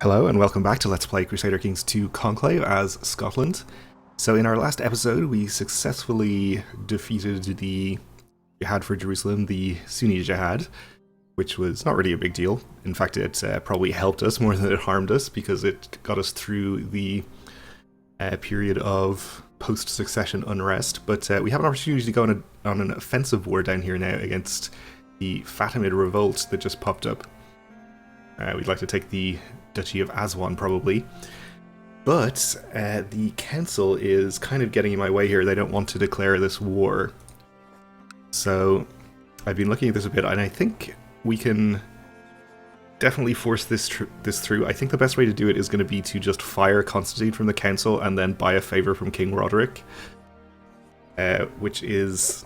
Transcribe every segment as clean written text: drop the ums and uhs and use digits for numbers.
Hello and welcome back to Let's Play Crusader Kings 2 Conclave as Scotland. So in our last episode we successfully defeated the Jihad for Jerusalem, the Sunni Jihad, which was not really a big deal. In fact, it probably helped us more than it harmed us because it got us through the period of post-succession unrest. But we have an opportunity to go on an offensive war down here now against the Fatimid revolt that just popped up. We'd like to take the Duchy of Aswan, probably. But the council is kind of getting in my way here. They don't want to declare this war. So I've been looking at this a bit, and I think we can definitely force this through. I think the best way to do it is going to be to just fire Constantine from the council and then buy a favour from King Roderick. Which is...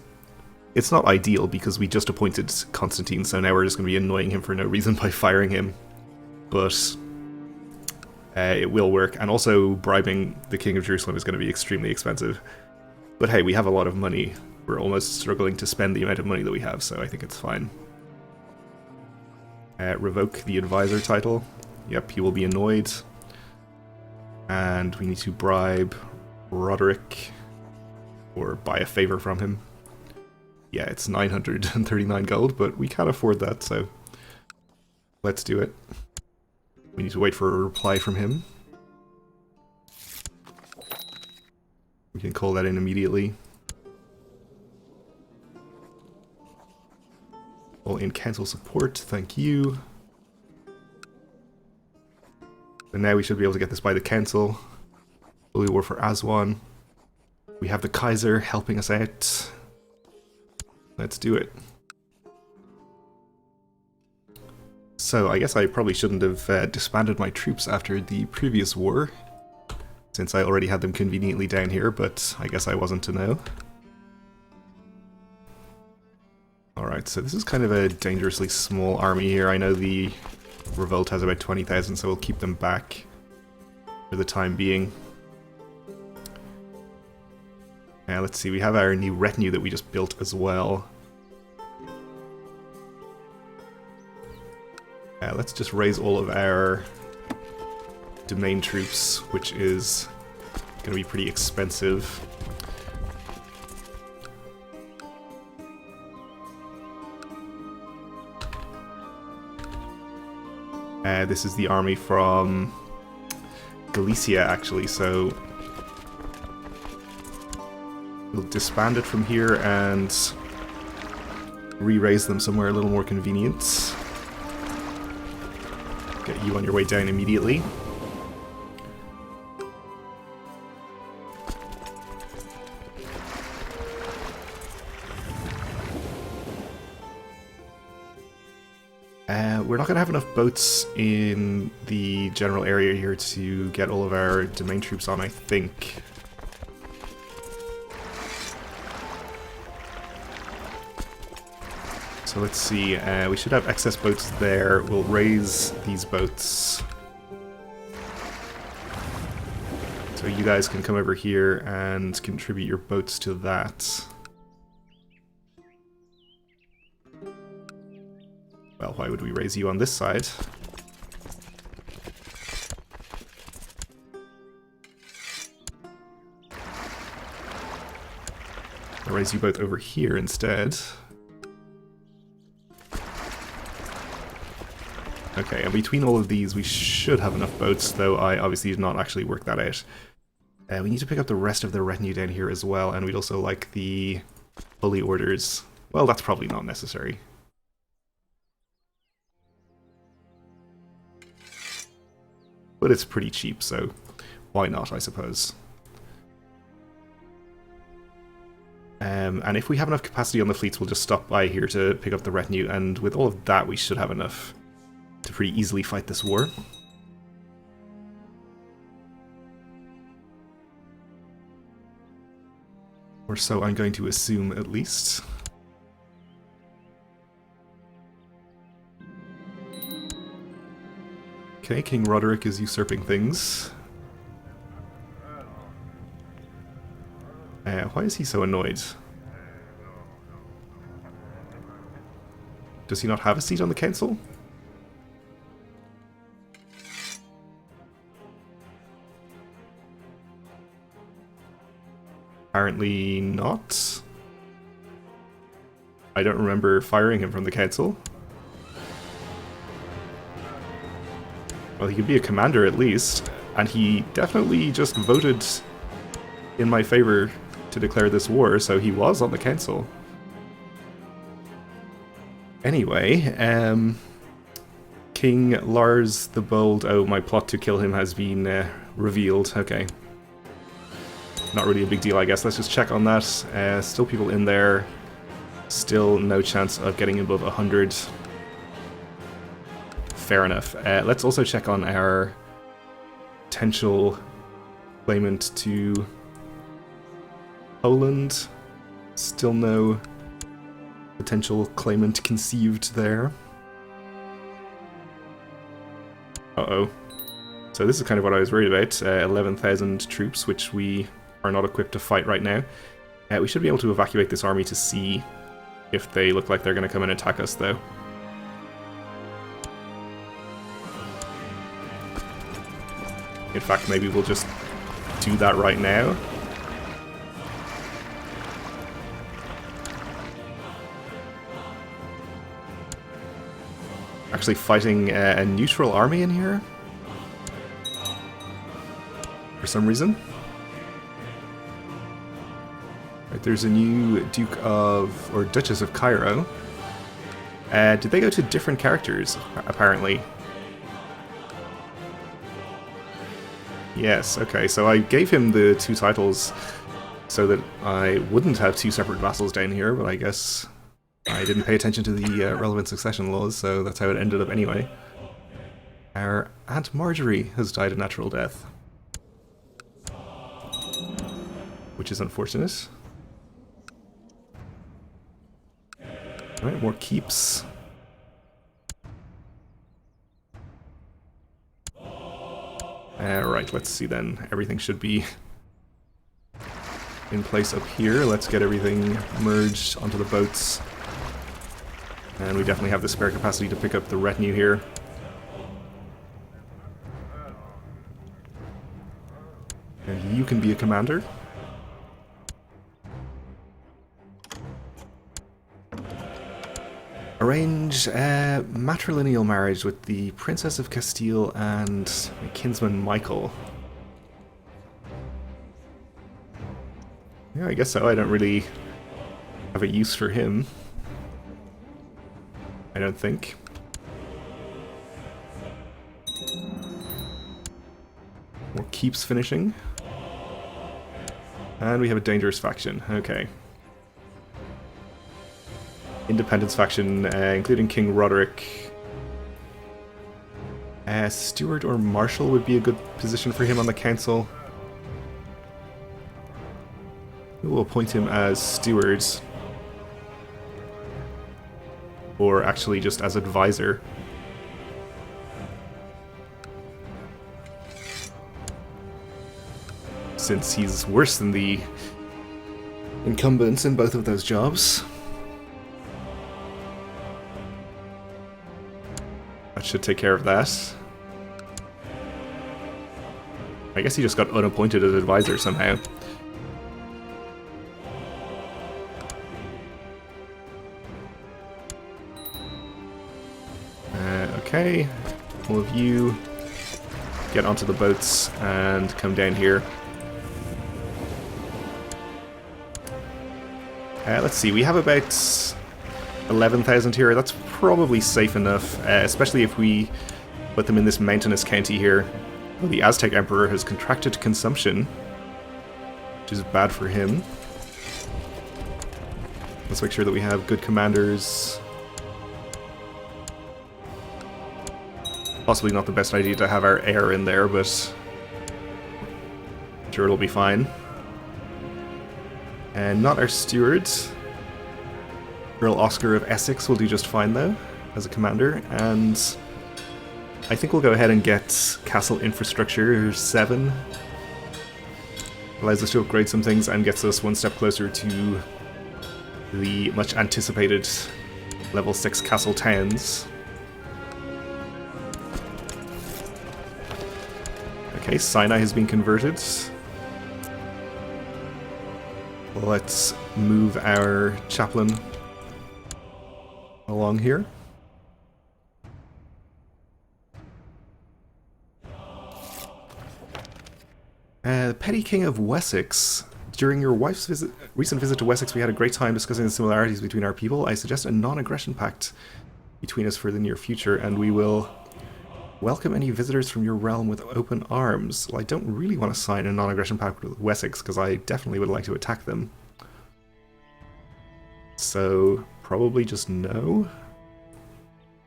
It's not ideal because we just appointed Constantine, so now we're just going to be annoying him for no reason by firing him. But it will work, and also bribing the King of Jerusalem is going to be extremely expensive. But hey, we have a lot of money. We're almost struggling to spend the amount of money that we have, so I think it's fine. Revoke the advisor title. Yep, he will be annoyed. And we need to bribe Roderick, or buy a favour from him. Yeah, it's 939 gold, but we can't afford that, so let's do it. We need to wait for a reply from him. We can call that in immediately. All in council support, thank you. And now we should be able to get this by the council. Holy War for Aswan. We have the Kaiser helping us out. Let's do it. So I guess I probably shouldn't have disbanded my troops after the previous war, since I already had them conveniently down here, but I guess I wasn't to know. Alright, so this is kind of a dangerously small army here. I know the revolt has about 20,000, so we'll keep them back for the time being. Now let's see, we have our new retinue that we just built as well. Let's just raise all of our domain troops, which is going to be pretty expensive. This is the army from Galicia, actually, so we'll disband it from here and re-raise them somewhere a little more convenient. Get you on your way down immediately. We're not going to have enough boats in the general area here to get all of our domain troops on, I think. So let's see, we should have excess boats there. We'll raise these boats. So you guys can come over here and contribute your boats to that. Well, why would we raise you on this side? I'll raise you both over here instead. Okay, and between all of these we should have enough boats, though I obviously did not actually work that out. We need to pick up the rest of the retinue down here as well, and we'd also like the holy orders. Well, that's probably not necessary. But it's pretty cheap, so why not, I suppose. And if we have enough capacity on the fleets, we'll just stop by here to pick up the retinue, and with all of that we should have enough to pretty easily fight this war. Or so I'm going to assume, at least. Okay, King Roderick is usurping things. Why is he so annoyed? Does he not have a seat on the council? Apparently not. I don't remember firing him from the council. Well, he could be a commander at least, and he definitely just voted in my favor to declare this war, so he was on the council. Anyway, King Lars the Bold. Oh, my plot to kill him has been revealed. Okay. Not really a big deal, I guess. Let's just check on that. Still people in there. Still no chance of getting above 100. Fair enough. Let's also check on our potential claimant to Poland. Still no potential claimant conceived there. Uh-oh. So this is kind of what I was worried about. 11,000 troops, which we are not equipped to fight right now. We should be able to evacuate this army to see if they look like they're going to come and attack us, though. In fact, maybe we'll just do that right now. Actually fighting a neutral army in here? For some reason. Right, there's a new Duke of, or Duchess of Cairo. Did they go to different characters, apparently? Yes, okay, so I gave him the 2 titles so that I wouldn't have 2 separate vassals down here, but I guess I didn't pay attention to the relevant succession laws, so that's how it ended up anyway. Our Aunt Marjorie has died a natural death, which is unfortunate. Alright, more keeps. Right, let's see then. Everything should be in place up here. Let's get everything merged onto the boats. And we definitely have the spare capacity to pick up the retinue here. And you can be a commander. Arrange a matrilineal marriage with the Princess of Castile and my kinsman Michael. Yeah, I guess so. I don't really have a use for him. I don't think. More keeps finishing. And we have a dangerous faction. Okay. Independence faction, including King Roderick. Steward or Marshal would be a good position for him on the council. We'll appoint him as Steward. Or actually just as advisor. Since he's worse than the incumbents in both of those jobs. That should take care of that. I guess he just got unappointed as advisor somehow. Okay, all of you get onto the boats and come down here. Let's see, we have about 11,000 here. That's probably safe enough, especially if we put them in this mountainous county here. Well, the Aztec Emperor has contracted consumption, which is bad for him. Let's make sure that we have good commanders. Possibly not the best idea to have our heir in there, but I'm sure it'll be fine. And not our steward. Earl Oscar of Essex will do just fine though, as a commander, and I think we'll go ahead and get Castle Infrastructure 7. Allows us to upgrade some things and gets us one step closer to the much anticipated level 6 castle towns. Okay, Sinai has been converted. Let's move our chaplain along here. Petty King of Wessex. During your wife's recent visit to Wessex, we had a great time discussing the similarities between our people. I suggest a non-aggression pact between us for the near future, and we will welcome any visitors from your realm with open arms. Well, I don't really want to sign a non-aggression pact with Wessex, because I definitely would like to attack them. So, probably just no?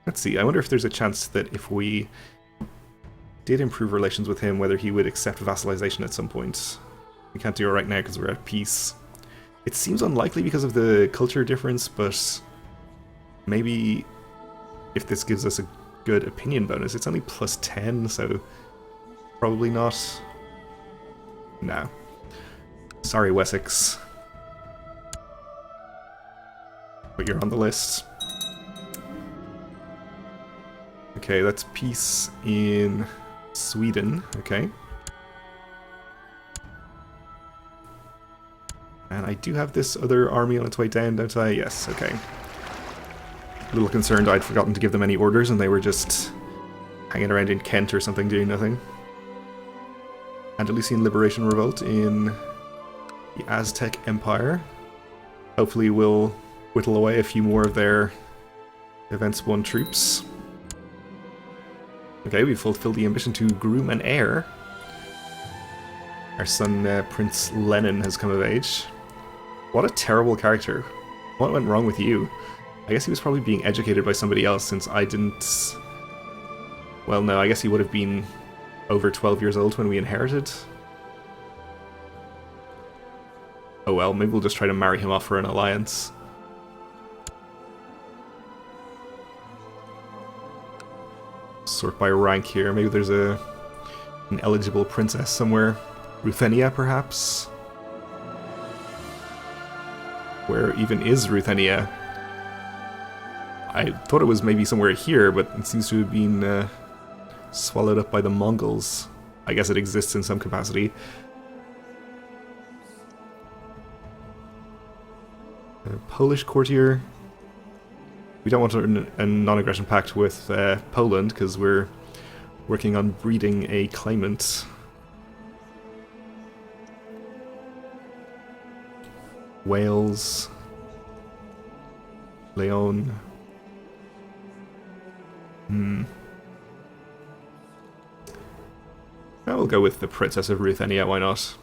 Let's see, I wonder if there's a chance that if we did improve relations with him, whether he would accept vassalization at some point. We can't do it right now because we're at peace. It seems unlikely because of the culture difference, but maybe if this gives us a good opinion bonus. It's only plus 10, so probably not. No. Sorry, Wessex. But you're on the list. Okay, that's peace in Sweden. Okay. And I do have this other army on its way down, don't I? Yes, okay. A little concerned I'd forgotten to give them any orders and they were just hanging around in Kent or something doing nothing. Andalusian Liberation Revolt in the Aztec Empire. Hopefully we'll whittle away a few more of their Events 1 troops. Okay, we've fulfilled the ambition to groom an heir. Our son, Prince Lenin, has come of age. What a terrible character. What went wrong with you? I guess he was probably being educated by somebody else since I didn't... Well, no, I guess he would have been over 12 years old when we inherited. Oh well, maybe we'll just try to marry him off for an alliance. Sort by rank here. Maybe there's an eligible princess somewhere. Ruthenia, perhaps? Where even is Ruthenia? I thought it was maybe somewhere here, but it seems to have been swallowed up by the Mongols. I guess it exists in some capacity. Polish courtier. We don't want a non-aggression pact with Poland, because we're working on breeding a claimant. Wales. Leon. I will go with the Princess of Ruthenia, why not?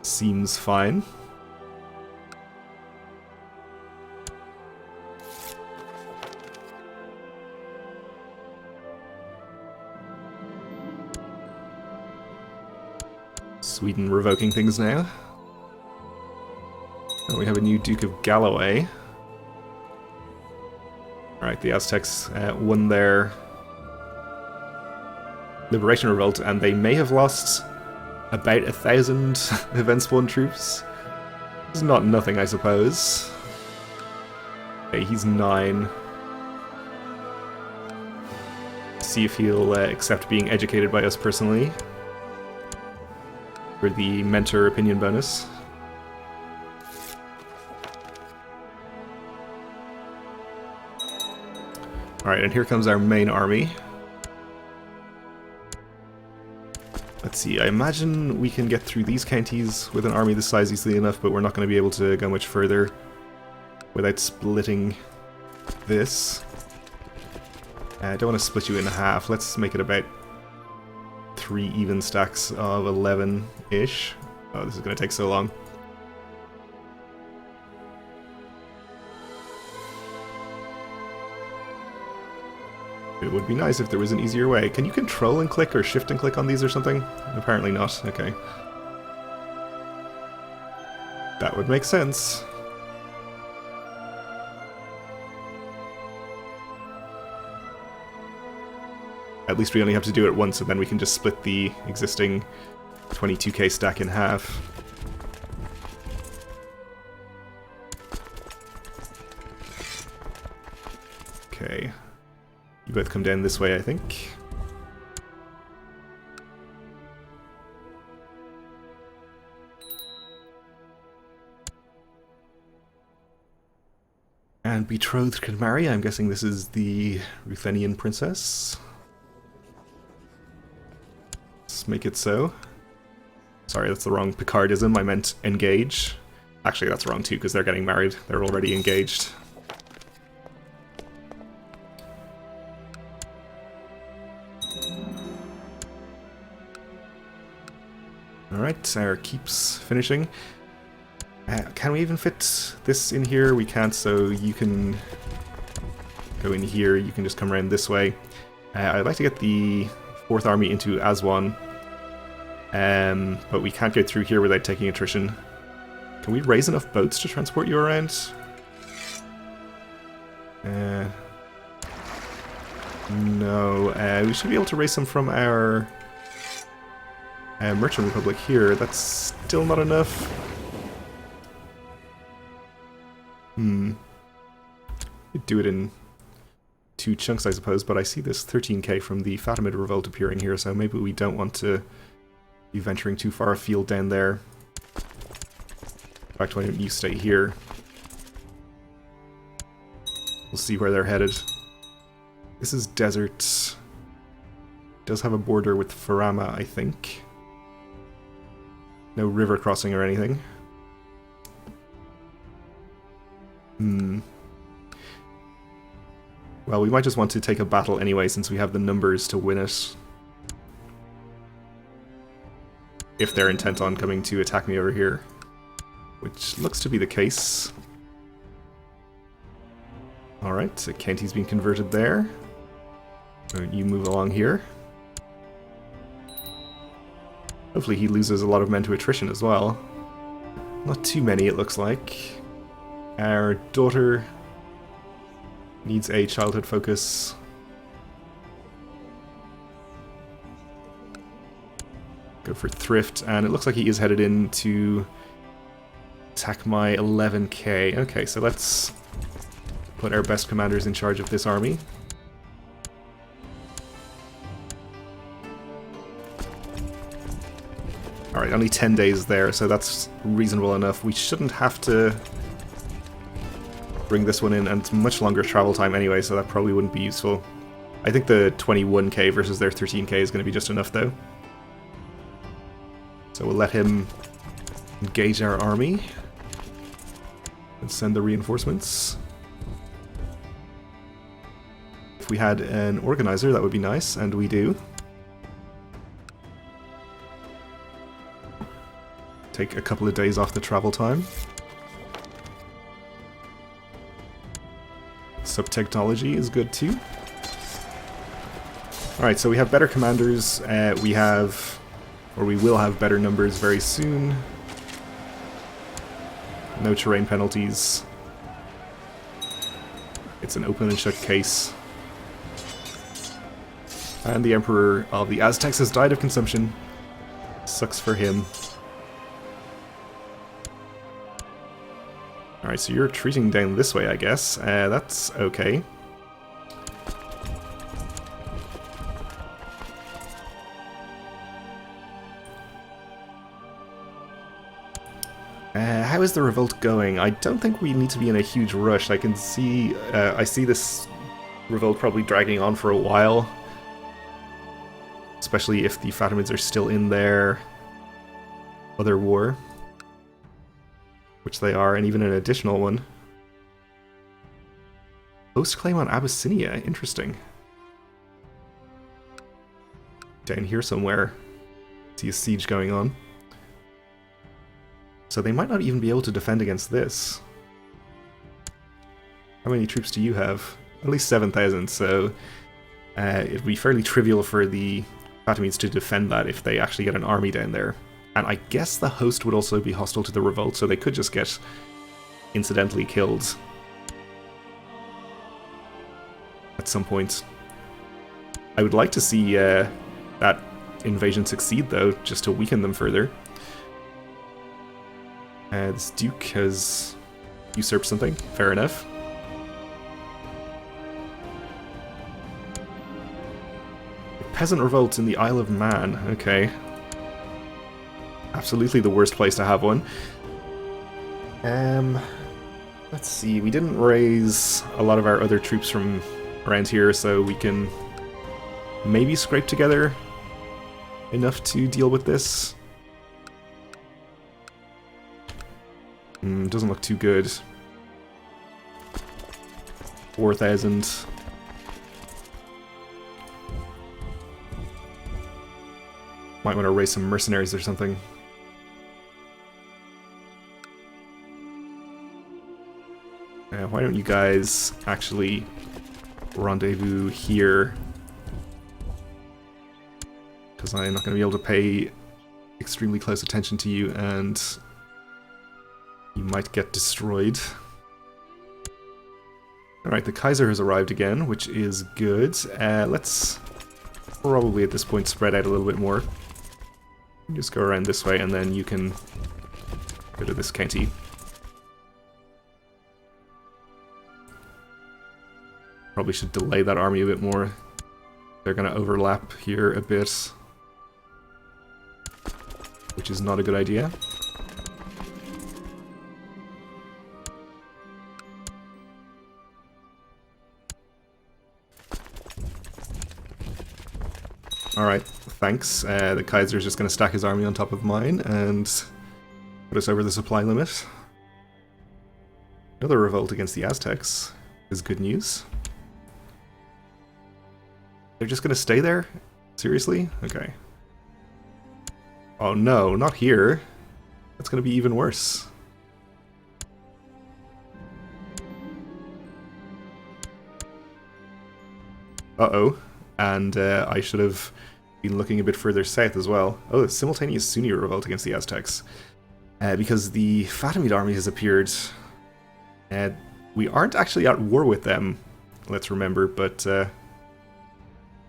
Seems fine. Sweden revoking things now. Oh, we have a new Duke of Galloway. Alright, the Aztecs won their Liberation Revolt, and they may have lost about 1,000 Events 1 troops. It's not nothing, I suppose. Okay, he's 9. See if he'll accept being educated by us personally. For the mentor opinion bonus. Alright, and here comes our main army. Let's see, I imagine we can get through these counties with an army this size easily enough, but we're not going to be able to go much further without splitting this. I don't want to split you in half. Let's make it about 3 even stacks of 11-ish. Oh, this is going to take so long. It would be nice if there was an easier way. Can you control and click or shift and click on these or something? Apparently not. Okay. That would make sense. At least we only have to do it once, and then we can just split the existing 22k stack in half. Okay. You both come down this way, I think. And betrothed can marry. I'm guessing this is the Ruthenian princess. Let's make it so. Sorry, that's the wrong Picardism. I meant engage. Actually, that's wrong too, because they're getting married. They're already engaged. Alright, our keeps finishing. Can we even fit this in here? We can't, so you can go in here. You can just come around this way. I'd like to get the 4th Army into Aswan, but we can't go through here without taking attrition. Can we raise enough boats to transport you around? No. We should be able to raise some from our Merchant Republic here. That's still not enough. You'd do it in 2 chunks, I suppose, but I see this 13k from the Fatimid Revolt appearing here, so maybe we don't want to be venturing too far afield down there. In fact, why don't you stay here? We'll see where they're headed. This is desert. It does have a border with Farama, I think. No river crossing or anything. Well, we might just want to take a battle anyway, since we have the numbers to win it. If they're intent on coming to attack me over here. Which looks to be the case. Alright, a county's been converted there. So you move along here. Hopefully he loses a lot of men to attrition as well. Not too many, it looks like. Our daughter needs a childhood focus. Go for thrift, and it looks like he is headed in to attack my 11k. Okay, so let's put our best commanders in charge of this army. Alright, only 10 days there, so that's reasonable enough. We shouldn't have to bring this one in, and it's much longer travel time anyway, so that probably wouldn't be useful. I think the 21k versus their 13k is going to be just enough, though. So we'll let him engage our army and send the reinforcements. If we had an organizer, that would be nice, and we do. Take a couple of days off the travel time. Sub-technology is good too. Alright, so we have better commanders. We will have better numbers very soon. No terrain penalties. It's an open and shut case. And the Emperor of the Aztecs has died of consumption. Sucks for him. Alright, so you're retreating down this way, I guess. That's okay. How is the revolt going? I don't think we need to be in a huge rush. I can see... I see this revolt probably dragging on for a while. Especially if the Fatimids are still in their other war. Which they are, and even an additional one. Post claim on Abyssinia, interesting. Down here somewhere. See a siege going on. So they might not even be able to defend against this. How many troops do you have? At least 7,000, so it'd be fairly trivial for the Fatimids to defend that if they actually get an army down there. And I guess the host would also be hostile to the revolt, so they could just get incidentally killed at some point. I would like to see that invasion succeed, though, just to weaken them further. This Duke has usurped something. Fair enough. Peasant revolt in the Isle of Man. Okay. Absolutely the worst place to have one. Let's see, we didn't raise a lot of our other troops from around here, so we can maybe scrape together enough to deal with this. Doesn't look too good. 4,000. Might want to raise some mercenaries or something. Why don't you guys actually rendezvous here? Because I'm not going to be able to pay extremely close attention to you, and you might get destroyed. Alright, the Kaiser has arrived again, which is good. Let's probably at this point spread out a little bit more. Just go around this way, and then you can go to this county. Probably should delay that army a bit more. They're going to overlap here a bit, which is not a good idea. Alright, thanks. The Kaiser's just going to stack his army on top of mine and put us over the supply limit. Another revolt against the Aztecs is good news. They're just going to stay there? Seriously? Okay. Oh no, not here. That's going to be even worse. Uh-oh. And I should have been looking a bit further south as well. Oh, a simultaneous Sunni revolt against the Aztecs. Because the Fatimid army has appeared. We aren't actually at war with them, let's remember, but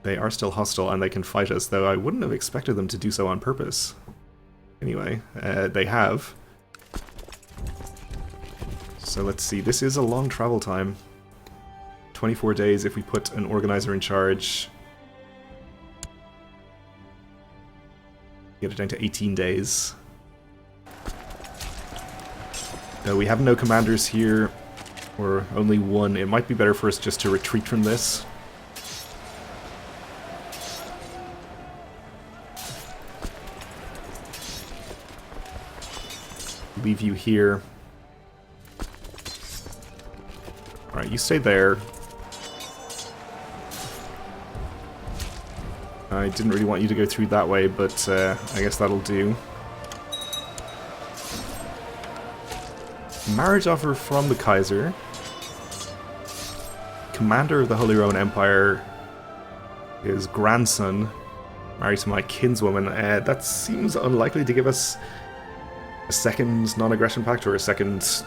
they are still hostile and they can fight us, though I wouldn't have expected them to do so on purpose. Anyway, they have. So let's see, this is a long travel time. 24 days if we put an organizer in charge. Get it down to 18 days. Though we have no commanders here, or only one. It might be better for us just to retreat from this. Leave you here. Alright, you stay there. I didn't really want you to go through that way, but I guess that'll do. Marriage offer from the Kaiser. Commander of the Holy Roman Empire. His grandson married to my kinswoman. That seems unlikely to give us a second non-aggression pact, or a second,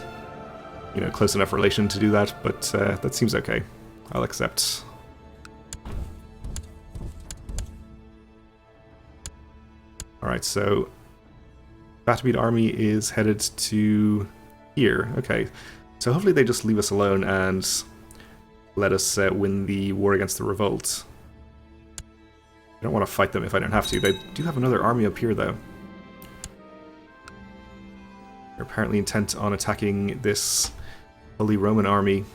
you know, close enough relation to do that, but that seems okay. I'll accept. Alright, so Fatimid army is headed to here. Okay, so hopefully they just leave us alone and let us win the war against the revolt. I don't want to fight them if I don't have to. They do have another army up here, though. They're apparently intent on attacking this Holy Roman army.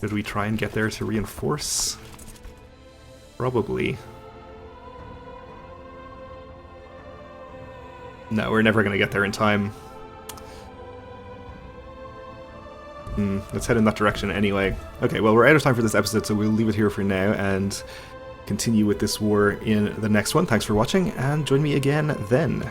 Should we try and get there to reinforce? Probably. No, we're never going to get there in time. Let's head in that direction anyway. Okay, well, we're out of time for this episode, so we'll leave it here for now and continue with this war in the next one. Thanks for watching, and join me again then.